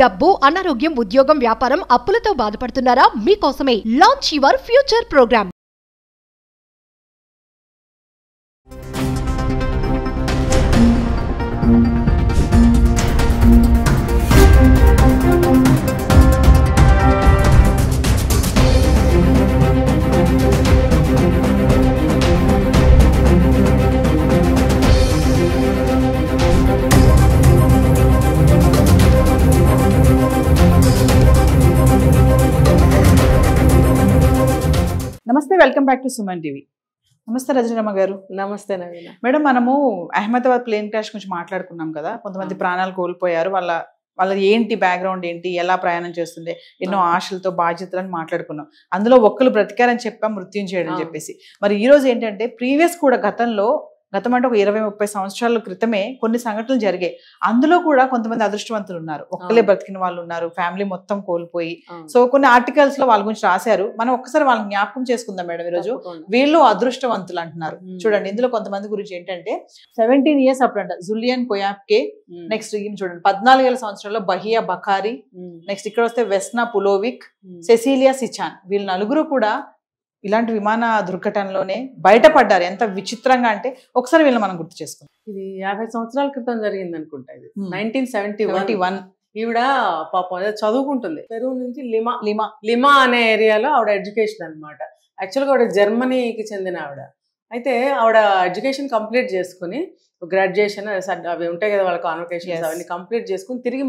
డబ్బు, అనారోగ్యం, ఉద్యోగం, వ్యాపారం, అప్పులతో బాధపడుతున్నారా? మీకోసమే లాంచ్ యువర్ ఫ్యూచర్ ప్రోగ్రామ్. నమస్తే, welcome back to Suman TV. నమస్తే రజనమ్మ గారు. నమస్తే నవీన మేడం, మనము అహ్మదాబాద్ ప్లేన్ క్రాష్ గురించి మాట్లాడుకున్నాం కదా. కొంతమంది ప్రాణాలు కోల్పోయారు. వాళ్ళ ఏంటి బ్యాక్గ్రౌండ్ ఏంటి, ఎలా ప్రయాణం చేస్తుండే, ఎన్నో ఆశలతో బాధ్యతలను మాట్లాడుకున్నాం. అందులో ఒక్కరు బ్రతికారని చెప్పాం, మృత్యుం చేయడం చెప్పేసి. మరి ఈ రోజు ఏంటంటే ప్రీవియస్ కూడా గతం అంటే ఒక 20-30 సంవత్సరాల క్రితమే కొన్ని సంఘటనలు జరిగాయి. అందులో కూడా కొంతమంది అదృష్టవంతులు ఉన్నారు, ఒక్కలే బ్రతికిన వాళ్ళు ఉన్నారు, ఫ్యామిలీ మొత్తం కోల్పోయి. సో కొన్ని ఆర్టికల్స్ లో వాళ్ళ గురించి రాశారు. మనం ఒక్కసారి వాళ్ళని జ్ఞాపకం చేసుకుందాం మేడం. ఈరోజు వీళ్ళు అదృష్టవంతులు అంటున్నారు. చూడండి, ఇందులో కొంతమంది గురించి ఏంటంటే 17 years అప్పుడంట జులియన్ కొయాప్కే. నెక్స్ట్ చూడండి 14 సంవత్సరాల్లో బహియా బకారి. నెక్స్ట్ ఇక్కడ వస్తే వెస్నా పులోవిక్, సెసిలియా సిచాన్. వీళ్ళు నలుగురు కూడా ఇలాంటి విమాన దుర్ఘటనలోనే బయటపడ్డారు. ఎంత విచిత్రంగా అంటే ఒకసారి వీళ్ళని మనం గుర్తు చేసుకుంటాం. ఇది 50 సంవత్సరాల క్రితం జరిగింది అనుకుంటా. ఇది 1971. ఈవిడ పాపం అదే చదువుకుంటుంది. పెరూ నుంచి లిమా అనే ఏరియాలో ఆవిడ ఎడ్యుకేషన్ అనమాట. యాక్చువల్గా ఆవిడ జర్మనీకి చెందిన ఆవిడ. అయితే ఆవిడ ఎడ్యుకేషన్ కంప్లీట్ చేసుకుని గ్రాడ్యుయేషన్ అవి ఉంటాయి కదా, వాళ్ళ కాన్వకేషన్స్ అవన్నీ కంప్లీట్ చేసుకుని తిరిగి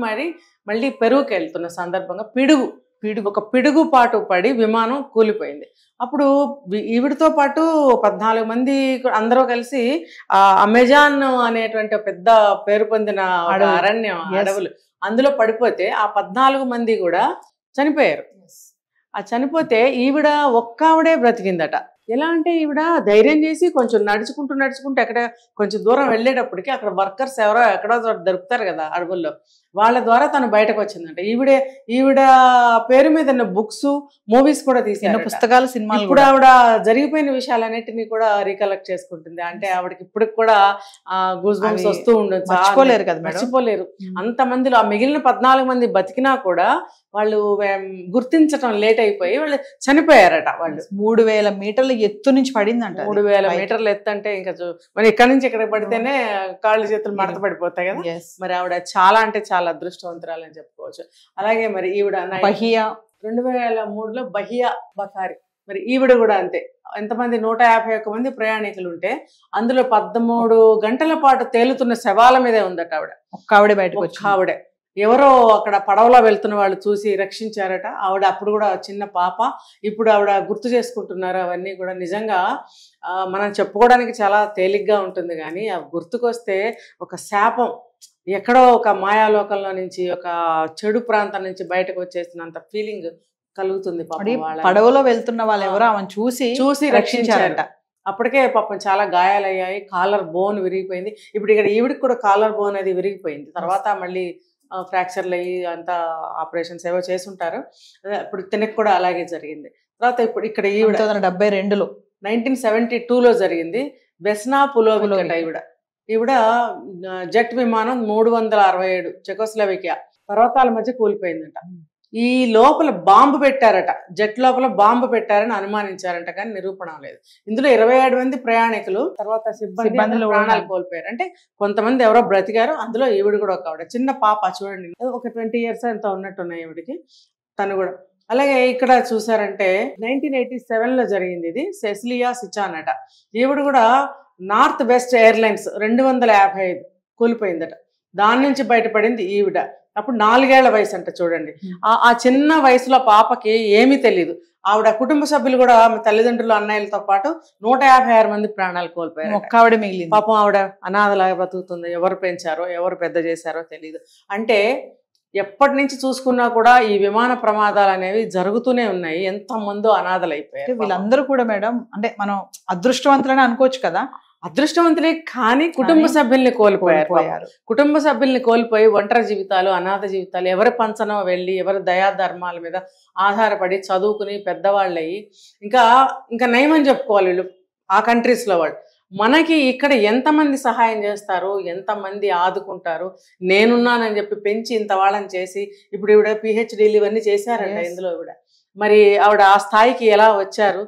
మళ్ళీ పెరూకి వెళ్తున్న సందర్భంగా ఒక పిడుగుపాటు పడి విమానం కూలిపోయింది. అప్పుడు ఈవిడితో పాటు 14 మంది అందరూ కలిసి అమెజాన్ అనేటువంటి పెద్ద పేరు పొందిన అడవులు అందులో పడిపోతే ఆ 14 మంది కూడా చనిపోయారు. ఆ చనిపోతే ఈవిడ ఒక్కావిడే బ్రతికిందట. ఎలా అంటే ఈవిడ ధైర్యం చేసి కొంచెం నడుచుకుంటూ ఎక్కడ కొంచెం దూరం వెళ్ళేటప్పటికి అక్కడ వర్కర్స్ ఎక్కడో దొరుకుతారు కదా అడవుల్లో, వాళ్ళ ద్వారా తను బయటకు వచ్చిందంట. ఈవిడ పేరు మీద బుక్స్, మూవీస్ కూడా తీసిన పుస్తకాలు, సినిమాలు. ఇప్పుడు ఆవిడ జరిగిపోయిన విషయాలన్నిటినీ కూడా రీకలెక్ట్ చేసుకుంటుంది. అంటే ఆవిడకి ఇప్పటికి కూడా గూస్ బంప్స్ వస్తూ ఉండొచ్చు, మర్చిపోలేరు. అంతమందిలో ఆ మిగిలిన 14 మంది బతికినా కూడా వాళ్ళు గుర్తించటం లేట్ అయిపోయి వాళ్ళు చనిపోయారట. వాళ్ళు 3000 మీటర్ల ఎత్తు నుంచి పడిందంట. 3000 మీటర్ల ఎత్తు అంటే ఇంకా మరి ఎక్కడి నుంచి ఎక్కడ పడితేనే కాళ్ళు చేతులు మడత పడిపోతాయి కదా. మరి ఆవిడ చాలా అంటే చాలా అదృష్టవంతురాలని చెప్పుకోవచ్చు. అలాగే మరి ఈవిడ 2003లో బహియా బకారి. మరి ఈవిడ కూడా అంతే. ఎంతమంది 151 మంది ప్రయాణికులు ఉంటే అందులో 13 గంటల పాటు తేలుతున్న శవాల మీదే ఉందట ఆవిడ. ఒక్కావిడే బయటకు వచ్చి ఆవిడే ఎవరో అక్కడ పడవలో వెళ్తున్న వాళ్ళు చూసి రక్షించారట. ఆవిడ అప్పుడు కూడా చిన్న పాప. ఇప్పుడు ఆవిడ గుర్తు చేసుకుంటున్నారు అవన్నీ కూడా. నిజంగా మనం చెప్పుకోవడానికి చాలా తేలిగ్గా ఉంటుంది, కానీ ఆ గుర్తుకొస్తే ఒక శాపం, ఎక్కడో ఒక మాయాలోకంలో నుంచి ఒక చెడు ప్రాంతం నుంచి బయటకు వచ్చేసినంత ఫీలింగ్ కలుగుతుంది. పడవలో వెళ్తున్న వాళ్ళు ఎవరో ఆమెను చూసి రక్షించారట. అప్పటికే పాపం చాలా గాయాలయ్యాయి, కాలర్ బోన్ విరిగిపోయింది. ఇప్పుడు ఇక్కడ ఈవిడికి కూడా కాలర్ బోన్ అది విరిగిపోయింది. తర్వాత మళ్ళీ ఫ్రాక్చర్లు అయ్యి అంతా ఆపరేషన్స్ ఏవో చేసుంటారు. ఇప్పుడు తినకు కూడా అలాగే జరిగింది. తర్వాత ఇప్పుడు ఇక్కడ ఈవిడ 1972లో 1972లో జరిగింది. వెస్నా పులోవిక్ ఈవిడ జెట్ విమానం 367 చెకోస్లోవేకియా పర్వతాల మధ్య కూలిపోయిందంట. ఈ లోపల బాంబు పెట్టారట, జెట్ లోపల బాంబు పెట్టారని అనుమానించారంట, కానీ నిరూపణ లేదు. ఇందులో 27 మంది ప్రయాణికులు తర్వాత సిబ్బంది ప్రాణాలు కోల్పోయారు. అంటే కొంతమంది ఎవరో బ్రతికారు, అందులో ఈవిడ కూడా ఒక ఆవిడ చిన్న పాప. చూడండి, ఒక 20 years ఎంత ఉన్నట్టున్నాయి ఈవిడికి, తను కూడా. అలాగే ఇక్కడ చూసారంటే 1987లో జరిగింది. ఇది సెసిలియా సిచాన్ అట. ఈవిడ కూడా నార్త్ వెస్ట్ ఎయిర్లైన్స్ 255 కూలిపోయిందట. దాని నుంచి బయటపడింది ఈవిడ. అప్పుడు 4 ఏళ్ల వయసు అంట. చూడండి, ఆ చిన్న వయసులో పాపకి ఏమీ తెలియదు. ఆవిడ కుటుంబ సభ్యులు కూడా తల్లిదండ్రులు, అన్నయ్యలతో పాటు 156 మంది ప్రాణాలు కోల్పోయారు. ఒక్కావిడ మిగిలింది. పాపం ఆవిడ అనాథలాగా బ్రతుకుతుంది. ఎవరు పెంచారో ఎవరు పెద్ద చేశారో తెలియదు. అంటే ఎప్పటి నుంచి చూసుకున్నా కూడా ఈ విమాన ప్రమాదాలు అనేవి జరుగుతూనే ఉన్నాయి. ఎంతమందో అనాథలు అయిపోయారు. వీళ్ళందరూ కూడా మేడం అంటే మనం అదృష్టవంతులని అనుకోవచ్చు కదా. అదృష్టవంతులే, కానీ కుటుంబ సభ్యుల్ని కోల్పోయారు. కుటుంబ సభ్యుల్ని కోల్పోయి ఒంటరి జీవితాలు, అనాథ జీవితాలు, ఎవరి పంచనో వెళ్ళి ఎవరి దయాధర్మాల మీద ఆధారపడి చదువుకుని పెద్దవాళ్ళు అయ్యి ఇంకా నయమని చెప్పుకోవాలి వీళ్ళు ఆ కంట్రీస్లో. వాళ్ళు మనకి ఇక్కడ ఎంతమంది సహాయం చేస్తారు, ఎంతమంది ఆదుకుంటారు, నేనున్నానని చెప్పి పెంచి ఇంత వాళ్ళని చేసి ఇప్పుడు ఈవిడ పిహెచ్డీలు ఇవన్నీ చేశారంట ఇందులో కూడా. మరి ఆవిడ ఆ స్థాయికి ఎలా వచ్చారు?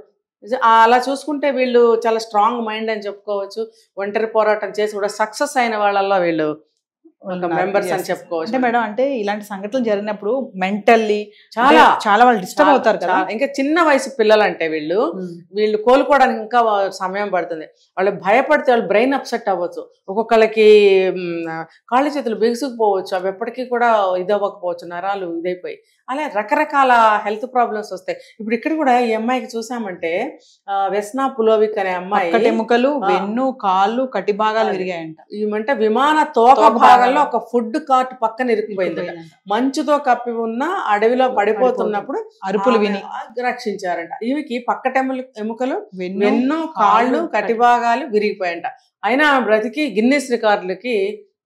అలా చూసుకుంటే వీళ్ళు చాలా స్ట్రాంగ్ మైండ్ అని చెప్పుకోవచ్చు. ఒంటరి పోరాటం చేసి కూడా సక్సెస్ అయిన వాళ్ళల్లో వీళ్ళు మెంబర్స్ అని చెప్పుకోవచ్చు. అంటే మేడం, అంటే ఇలాంటి సంఘటనలు జరిగినప్పుడు మెంటల్లీ చాలా వాళ్ళు డిస్టర్బ్ అవుతారు కదా. ఇంకా చిన్న వయసు పిల్లలు అంటే వీళ్ళు కోలుకోవడానికి ఇంకా సమయం పడుతుంది. వాళ్ళు భయపడితే వాళ్ళు బ్రెయిన్ అప్సెట్ అవ్వచ్చు, ఒక్కొక్కళ్ళకి కాళ్ళు చేతులు బిగుసుకుపోవచ్చు, అవి ఎప్పటికీ కూడా ఇదవ్వకపోవచ్చు, నరాలు ఇదైపోయి అలా రకరకాల హెల్త్ ప్రాబ్లమ్స్ వస్తాయి. ఇప్పుడు ఇక్కడ కూడా ఈ అమ్మాయికి చూసామంటే వెస్నా పులోవిక్ అనే అమ్మాయి ఎముకలు, వెన్ను, కాళ్ళు, కటి భాగాలు విరిగాయంట. ఏమంటే విమాన తోక భాగంలో ఒక ఫుడ్ కార్ట్ పక్కన ఇరుక్కుపోయింది. మంచుతో కప్పి ఉన్న అడవిలో పడిపోతున్నప్పుడు అరుపులు విని రక్షించారంట. ఈమెకి ఎముకలు, వెన్ను, కాళ్ళు, కటి భాగాలు విరిగిపోయాయంట. అయినా బ్రతికి గిన్నెస్ రికార్డులకి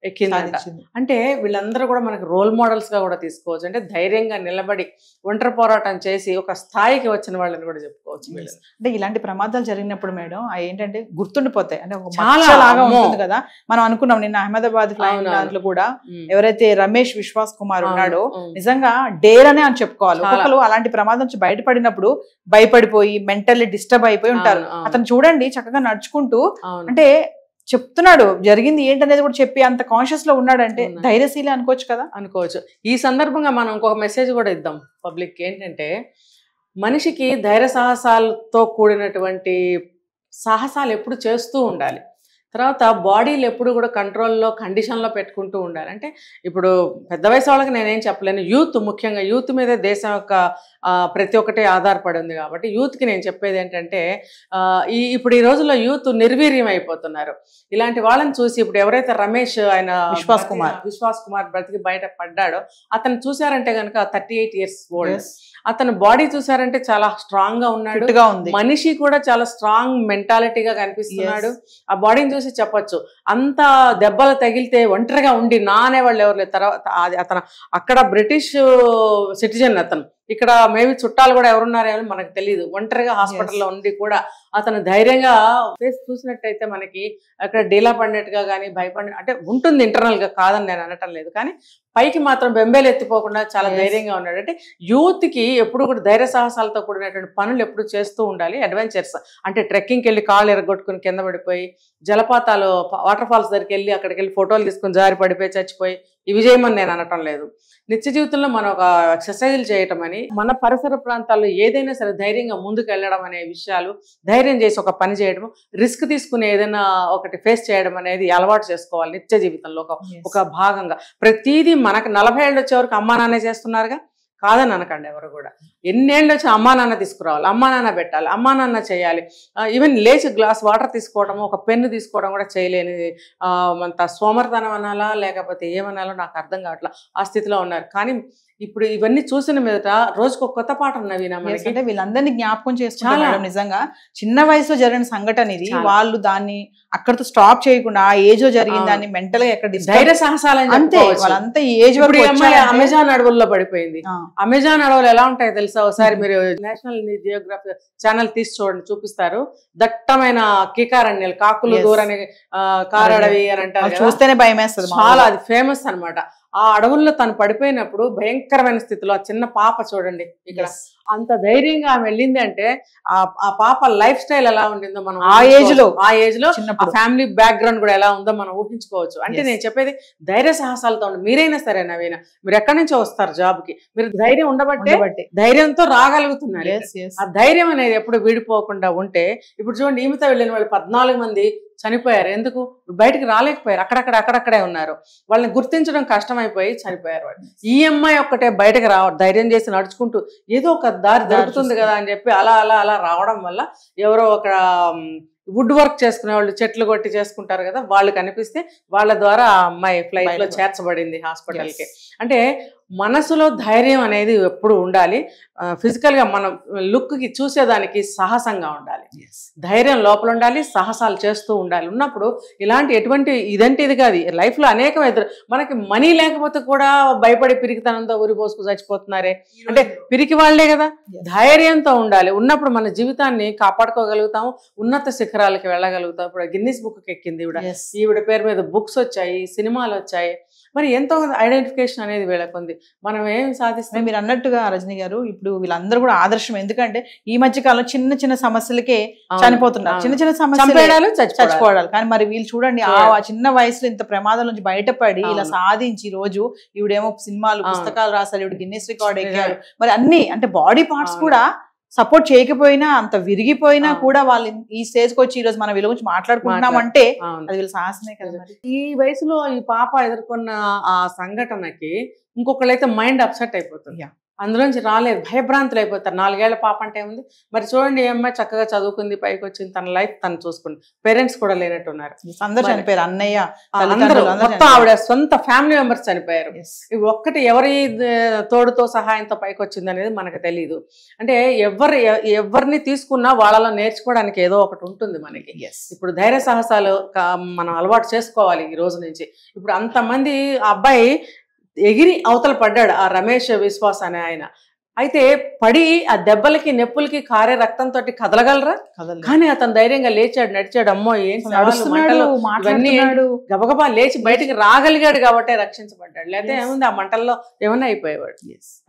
ఎక్కిందంట. అంటే వీళ్ళందరూ కూడా మనకి రోల్ మోడల్స్ గా కూడా తీసుకోవచ్చు. అంటే ధైర్యంగా నిలబడి ఒంటరి పోరాటం చేసి ఒక స్థాయికి వచ్చిన వాళ్ళని కూడా చెప్పుకోవచ్చు. అంటే ఇలాంటి ప్రమాదాలు జరిగినప్పుడు మేడం ఏంటంటే గుర్తుండిపోతాయి. అంటే చాలా లాగా ఉంటుంది కదా. మనం అనుకున్నాం నిన్న అహ్మదాబాద్ దాంట్లో కూడా ఎవరైతే రమేష్ విశ్వాస్ కుమార్ ఉన్నాడో నిజంగా డేర్ అనే అని చెప్పుకోవాలి. ఒక్కొక్కరు అలాంటి ప్రమాదం నుంచి బయటపడినప్పుడు భయపడిపోయి మెంటల్లీ డిస్టర్బ్ అయిపోయి ఉంటారు. అతను చూడండి చక్కగా నడుచుకుంటూ అంటే చెప్తున్నాడు జరిగింది ఏంటనేది కూడా చెప్పి అంత కాన్షియస్ లో ఉన్నాడంటే ధైర్యశీలి అనుకోవచ్చు కదా. అనుకోవచ్చు. ఈ సందర్భంగా మనం ఇంకొక మెసేజ్ కూడా ఇద్దాం పబ్లిక్. ఏంటంటే మనిషికి ధైర్య సాహసాలతో కూడినటువంటి సాహసాలు ఎప్పుడు చేస్తూ ఉండాలి. తర్వాత బాడీలు ఎప్పుడు కూడా కంట్రోల్లో కండిషన్లో పెట్టుకుంటూ ఉండాలి. అంటే ఇప్పుడు పెద్ద వయసు వాళ్ళకి నేనేం చెప్పలేను, యూత్ ముఖ్యంగా యూత్ మీదే దేశం యొక్క ప్రతి ఒక్కటి ఆధారపడి ఉంది కాబట్టి యూత్కి నేను చెప్పేది ఏంటంటే ఇప్పుడు ఈ రోజుల్లో యూత్ నిర్వీర్యం అయిపోతున్నారు. ఇలాంటి వాళ్ళని చూసి ఇప్పుడు ఎవరైతే రమేష్ ఆయన విశ్వాస్ కుమార్ బ్రతికి బయట పడ్డాడో అతను చూసారంటే కనుక 38 years ఓల్డ్. అతను బాడీ చూసారంటే చాలా స్ట్రాంగ్ గా ఉన్నాడు, మనిషి కూడా చాలా స్ట్రాంగ్ మెంటాలిటీగా కనిపిస్తున్నాడు. ఆ బాడీని చూసి చెప్పొచ్చు అంత దెబ్బలు తగిలితే ఒంటరిగా ఉండి నానే వాళ్ళు ఎవరు లేదు. తర్వాత అతను అక్కడ బ్రిటిష్ సిటిజన్, అతను ఇక్కడ మేబీ చుట్టాలు కూడా ఎవరున్నారేమో మనకు తెలియదు. ఒంటరిగా హాస్పిటల్లో ఉండి కూడా అతను ధైర్యంగా ఫేస్ చూసినట్టయితే మనకి అక్కడ డీలా పడినట్టుగా కానీ భయపడి అంటే ఉంటుంది ఇంటర్నల్ గా, కాదని నేను అనటం లేదు, కానీ పైకి మాత్రం బెంబేలు ఎత్తిపోకుండా చాలా ధైర్యంగా ఉన్నాడు. అంటే యూత్ కి ఎప్పుడు కూడా ధైర్య సాహసాలతో కూడినటువంటి పనులు ఎప్పుడు చేస్తూ ఉండాలి. అడ్వెంచర్స్ అంటే ట్రెక్కింగ్కి వెళ్ళి కాళ్ళు ఎరగొట్టుకుని కింద పడిపోయి, జలపాతాలు వాటర్ ఫాల్స్ దగ్గరికి వెళ్ళి అక్కడికి వెళ్ళి ఫోటోలు తీసుకుని జారి పడిపోయి చచ్చిపోయి ఇవి చేయమని నేను అనటం లేదు. నిత్య జీవితంలో మనం ఒక ఎక్సర్సైజులు చేయటం అని, మన పరిసర ప్రాంతాల్లో ఏదైనా సరే ధైర్యంగా ముందుకు వెళ్ళడం అనే విషయాలు, ధైర్యం చేసి ఒక పని చేయడం, రిస్క్ తీసుకుని ఏదైనా ఒకటి ఫేస్ చేయడం అనేది అలవాటు చేసుకోవాలి నిత్య జీవితంలో ఒక భాగంగా. ప్రతిదీ మనకు 40 ఏళ్ళు వచ్చే వరకు అమ్మా నాన్నే చేస్తున్నారుగా, కాదని అనకండి ఎవరు కూడా. ఎన్నేళ్ళు వచ్చి అమ్మా నాన్న తీసుకురావాలి, అమ్మా నాన్న పెట్టాలి, అమ్మా నాన్న చేయాలి. ఈవెన్ లేచి గ్లాస్ వాటర్ తీసుకోవడము, ఒక పెన్ను తీసుకోవడం కూడా చేయలేని అంత సోమర్తనం అనాలా లేకపోతే ఏమనాలో నాకు అర్థం కావట్లా ఆ స్థితిలో ఉన్నారు. కానీ ఇప్పుడు ఇవన్నీ చూసిన మీదట రోజుకు ఒక కొత్త పాట నవీన మనకి. అంటే వీళ్ళందరినీ జ్ఞాపకం చేసుకుంటారు. నిజంగా చిన్న వయసులో జరిగిన సంఘటన ఇది. వాళ్ళు దాన్ని అక్కడతో స్టాప్ చేయకుండా ఆ ఏజ్ లో జరిగిన దాన్ని మెంటల్ గా ఎక్కడ ధైర్య సాహసాలు అంతే వాళ్ళంతా ఈ ఏజ్ వరకు. అమెజాన్ అడవుల్లో పడిపోయింది. అమెజాన్ అడవులు ఎలా ఉంటాయో తెలుసా? ఒకసారి మీరు నేషనల్ జియోగ్రఫీ ఛానల్ తీసి చూడండి, చూపిస్తారు. దట్టమైన కీకారణ్యాలు, కాకులు దూరని కారడవి అని అంటారు, చూస్తేనే భయం వేస్తుంది. చాలా అది ఫేమస్ అనమాట. ఆ అడవుల్లో తను పడిపోయినప్పుడు భయంకరమైన స్థితిలో ఆ చిన్న పాప చూడండి ఇక్కడ అంత ధైర్యంగా ఆమె వెళ్ళింది అంటే ఆ పాప లైఫ్ స్టైల్ ఎలా ఉండిందో మనం ఆ ఏజ్ లో ఫ్యామిలీ బ్యాక్గ్రౌండ్ కూడా ఎలా ఉందో మనం ఊహించుకోవచ్చు. అంటే నేను చెప్పేది ధైర్య సాహసాలతో ఉండి మీరైనా సరే నవీన, మీరు ఎక్కడి నుంచో వస్తారు జాబ్ కి, మీరు ధైర్యం ఉండబట్టే ధైర్యంతో రాగలుగుతున్నారు. ఆ ధైర్యం అనేది ఎప్పుడు వీడిపోకుండా ఉంటే, ఇప్పుడు చూడండి ఈమెతో వెళ్ళిన వాళ్ళు 14 మంది చనిపోయారు. ఎందుకు? బయటకు రాలేకపోయారు, అక్కడక్కడే ఉన్నారు. వాళ్ళని గుర్తించడం కష్టమైపోయి చనిపోయారు వాళ్ళు. ఈ అమ్మాయి ఒక్కటే బయటకు ధైర్యం చేసి నడుచుకుంటూ ఏదో ఒక దారి దొరుకుతుంది కదా అని చెప్పి అలా రావడం వల్ల ఎవరో ఒక వుడ్ వర్క్ చేసుకునే వాళ్ళు చెట్లు కొట్టి చేసుకుంటారు కదా, వాళ్ళు కనిపిస్తే వాళ్ళ ద్వారా ఆ అమ్మాయి ఫ్లైట్ లో చేర్చబడింది హాస్పిటల్ కి. అంటే మనసులో ధైర్యం అనేది ఎప్పుడు ఉండాలి. ఫిజికల్గా మనం లుక్కి చూసేదానికి సాహసంగా ఉండాలి, ధైర్యం లోపల ఉండాలి, సాహసాలు చేస్తూ ఉండాలి. ఉన్నప్పుడు ఇలాంటి ఎటువంటి ఇదంటే ఇది కాదు, లైఫ్లో అనేకం ఎదురు. మనకి మనీ లేకపోతే కూడా భయపడి పిరికితనంతో ఊరి పోసుకు చచ్చిపోతున్నారే అంటే పిరికి వాళ్లే కదా. ధైర్యంతో ఉండాలి. ఉన్నప్పుడు మన జీవితాన్ని కాపాడుకోగలుగుతాము, ఉన్నత శిఖరాలకి వెళ్ళగలుగుతాం. ఇప్పుడు గిన్నిస్ బుక్కి ఎక్కింది ఈవిడ పేరు మీద బుక్స్ వచ్చాయి, సినిమాలు వచ్చాయి. మరి ఎంతో ఐడెంటిఫికేషన్ అనేది వీళ్ళకు ఉంది. మనం ఏం సాధిస్తాం? మీరు అన్నట్టుగా రజనీ గారు, ఇప్పుడు వీళ్ళందరూ కూడా ఆదర్శం. ఎందుకంటే ఈ మధ్య కాలంలో చిన్న చిన్న సమస్యలకే చనిపోతున్నారు, చిన్న చిన్న సమస్యలు చచ్చిపోవడాలు. కానీ మరి వీళ్ళు చూడండి, ఆ చిన్న వయసులో ఇంత ప్రమాదాల నుంచి బయటపడి ఇలా సాధించి రోజు ఈవిడేమో సినిమాలు పుస్తకాలు రాశారు, ఈవిడ గిన్నిస్ రికార్డ్ ఎక్కారు. మరి అన్ని అంటే బాడీ పార్ట్స్ కూడా సపోర్ట్ చేయకపోయినా, అంత విరిగిపోయినా కూడా వాళ్ళు ఈ స్టేజ్ కి వచ్చి ఈ రోజు మన వీళ్ళ గురించి మాట్లాడుకుంటున్నాం అంటే అది వీళ్ళ సాహసమే కదా. ఈ వయసులో ఈ పాప ఎదుర్కొన్న ఆ సంఘటనకి ఇంకొకళ్ళైతే మైండ్ అప్సెట్ అయిపోతుంది, అందులోంచి రాలేదు, భయభ్రాంతులు అయిపోతారు. 4 ఏళ్ల పాప అంటే ఉంది. మరి చూడండి, ఏ అమ్మాయి చక్కగా చదువుకుంది, పైకి వచ్చింది, తన లైఫ్ తను చూసుకుంది, పేరెంట్స్ కూడా లేనట్టున్నారు, అందరూ చనిపోయారు, అన్నయ్య మొత్తం ఆవిడ సొంత ఫ్యామిలీ మెంబర్స్ చనిపోయారు. ఇవి ఒక్కటి ఎవరి తోడుతో సహాయంతో పైకి వచ్చింది అనేది మనకు తెలియదు. అంటే ఎవరిని తీసుకున్నా వాళ్ళలో నేర్చుకోవడానికి ఏదో ఒకటి ఉంటుంది మనకి. ఇప్పుడు ధైర్య సాహసాలు మనం అలవాటు చేసుకోవాలి ఈ రోజు నుంచి. ఇప్పుడు అంతమంది అబ్బాయి ఎగిరి అవతల పడ్డాడు, ఆ రమేష్ విశ్వాస్ అనే ఆయన. అయితే పడి ఆ దెబ్బలకి నొప్పులకి కారే రక్తంతో కదలగలరా? కానీ అతను ధైర్యంగా లేచాడు, నడిచాడు. అమ్మో ఏం ఇవన్నీ గబగబా లేచి బయటికి రాగలిగాడు కాబట్టి రక్షించబడ్డాడు. లేకపోతే ఏముంది, ఆ మంటల్లో ఏమన్నా అయిపోయేవాడు.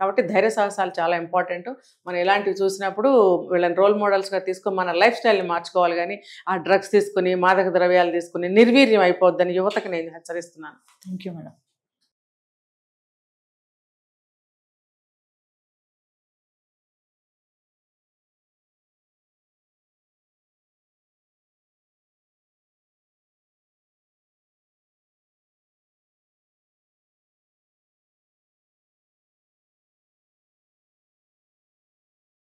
కాబట్టి ధైర్య సాహసాలు చాలా ఇంపార్టెంట్. మనం ఇలాంటివి చూసినప్పుడు వీళ్ళని రోల్ మోడల్స్గా తీసుకొని మన లైఫ్ స్టైల్ని మార్చుకోవాలి. కానీ ఆ డ్రగ్స్ తీసుకుని, మాదక ద్రవ్యాలు తీసుకుని నిర్వీర్యం అయిపోద్దని యువతకు నేను హెచ్చరిస్తున్నాను. Thank you madam.